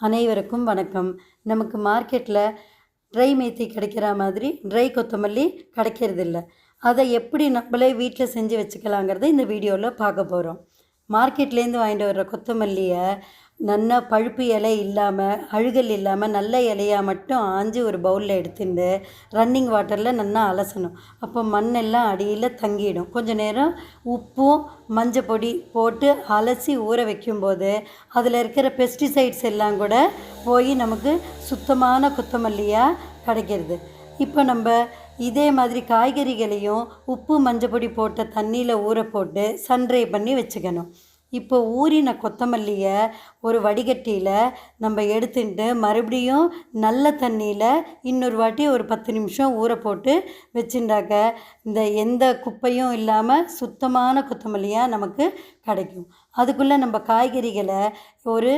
அனைவருக்கும் வணக்கம். நமக்கு மார்க்கெட்டில் ட்ரை மேத்தி கிடைக்கிற மாதிரி ட்ரை கொத்தமல்லி கிடைக்கிறதில்ல. அதை எப்படி நம்மளே வீட்டில் செஞ்சு வச்சுக்கலாங்கிறத இந்த வீடியோவில் பார்க்க போகிறோம். மார்க்கெட்லேருந்து வாங்கிட்டு வர்ற கொத்தமல்லியை நல்லா பழுப்பு இலை இல்லாமல் அழுகல் இல்லாமல் நல்ல இலையாக மட்டும் ஆஞ்சு ஒரு பவுலில் எடுத்துட்டு ரன்னிங் வாட்டரில் நல்லா அலசணும். அப்போ மண்ணெல்லாம் அடியில் தங்கிடும். கொஞ்சம் நேரம் உப்பும் மஞ்சள் பொடி போட்டு அலசி ஊற வைக்கும்போது அதில் இருக்கிற பெஸ்டிசைட்ஸ் எல்லாம் கூட போய் நமக்கு சுத்தமான கொத்தமல்லியாக கிடைக்கிறது. இப்போ நம்ம இதே மாதிரி காய்கறிகளையும் உப்பு மஞ்சள் பொடி போட்ட தண்ணியில் ஊற போட்டு சன்ட்ரை பண்ணி வச்சுக்கணும். இப்போ ஊறின கொத்தமல்லியை ஒரு வடிகட்டியில் நம்ம எடுத்துட்டு மறுபடியும் நல்ல தண்ணியில் இன்னொரு வாட்டி ஒரு 10 நிமிஷம் ஊற போட்டு வச்சுட்டாக்க இந்த எந்த குப்பையும் இல்லாமல் சுத்தமான கொத்தமல்லியாக நமக்கு கிடைக்கும். அதுக்குள்ளே நம்ம காய்கறிகளை ஒரு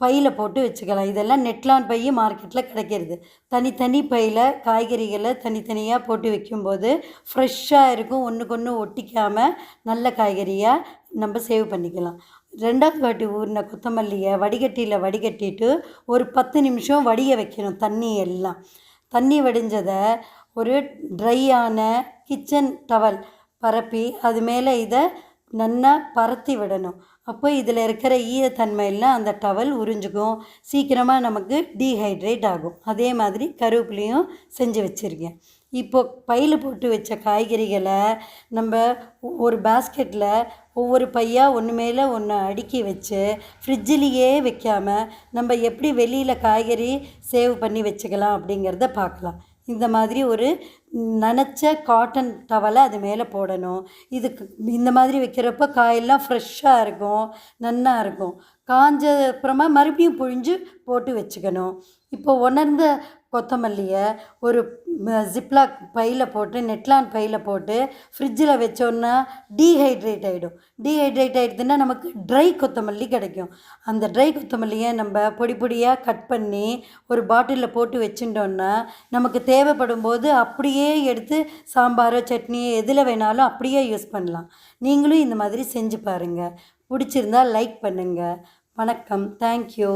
பையில் போட்டு வச்சுக்கலாம். இதெல்லாம் நெட்லான் பை மார்க்கெட்டில் கிடைக்கிறது. தனித்தனி பையில் காய்கறிகளை தனித்தனியாக போட்டு வைக்கும்போது ஃப்ரெஷ்ஷாக இருக்கும். ஒன்றுக்கு ஒன்று ஒட்டிக்காமல் நல்ல காய்கறியாக நம்ம சேவ் பண்ணிக்கலாம். 2வது வாட்டி ஊறின கொத்தமல்லியை வடிகட்டியில் வடிகட்டிட்டு ஒரு 10 நிமிஷம் வடிய வைக்கணும். தண்ணி வடிஞ்சதை ஒரு ட்ரையான கிச்சன் டவல் பரப்பி அது மேலே இதை நல்லா பரத்தி விடணும். அப்போ இதில் இருக்கிற ஈரத்தன்மையெல்லாம் அந்த டவல் உறிஞ்சிக்கும். சீக்கிரமாக நமக்கு டீஹைட்ரேட் ஆகும். அதே மாதிரி கருவேப்பிலையும் செஞ்சு வச்சுருக்கேன். இப்போது பையில் போட்டு வச்ச காய்கறிகளை நம்ம ஒரு பேஸ்கெட்டில் ஒவ்வொரு பையாக ஒன்று மேலே ஒன்று அடுக்கி வச்சு ஃப்ரிட்ஜிலேயே வைக்காமல் நம்ம எப்படி வெளியில் காய்கறி சேவ் பண்ணி வச்சுக்கலாம் அப்படிங்கிறத பார்க்கலாம். இந்த மாதிரி ஒரு நனைச்ச காட்டன் டவலை அது மேலே போடணும். இதுக்கு இந்த மாதிரி வைக்கிறப்ப காயெல்லாம் ஃப்ரெஷ்ஷாக இருக்கும், நல்லா இருக்கும். காஞ்ச அப்புறமா மறுபடியும் புழிஞ்சு போட்டு வச்சுக்கணும். இப்போ உலர்ந்த கொத்தமல்லியை ஒரு ஜிப்லாக் பையில் போட்டு நெட்லான் பையில் போட்டு ஃப்ரிட்ஜில் வச்சோன்னா டீஹைட்ரேட் ஆகிடுதுன்னா நமக்கு ட்ரை கொத்தமல்லி கிடைக்கும். அந்த ட்ரை கொத்தமல்லியை நம்ம பொடி பொடியாக கட் பண்ணி ஒரு பாட்டிலில் போட்டு வச்சுட்டோன்னா நமக்கு தேவைப்படும் போது அப்படியே எடுத்து சாம்பாரோ சட்னியோ எதில் வேணாலும் அப்படியே யூஸ் பண்ணலாம். நீங்களும் இந்த மாதிரி செஞ்சு பாருங்கள். பிடிச்சிருந்தால் லைக் பண்ணுங்கள். வணக்கம். தேங்க்யூ.